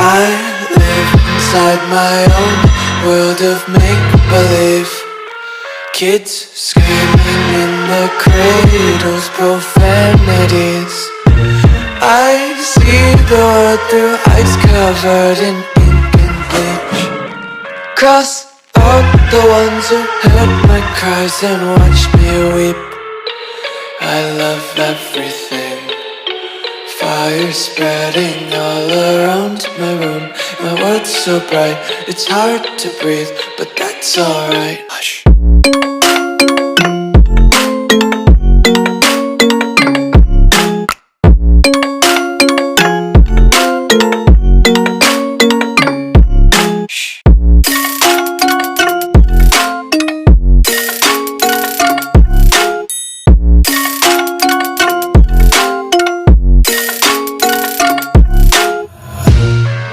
I live inside my own world of make-believe. Kids screaming in the cradles, profanities. I see the world through eyes covered in ink and bleach. Cross out the ones who heard my cries and watched me weep. I love everything. Fire spreading all around my room. My world's so bright, it's hard to breathe, but that's alright. Hush.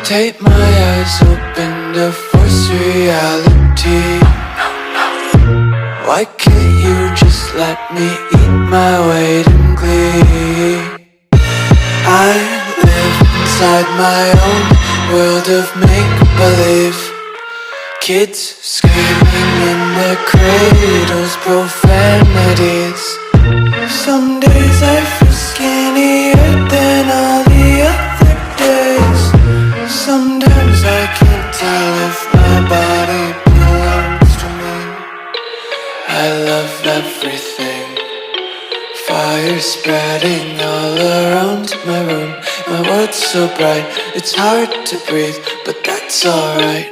Take my eyes open to force reality. Why can't you just let me eat my weight in glee? I live inside my own world of make-believe. Kids screaming in their cradles, profanities. Some days I feel skinnier than all the other days. Sometimes I can't tell if my body belongs to me. I love everything. Fire spreading all around my room. My world's so bright, it's hard to breathe, but that's alright.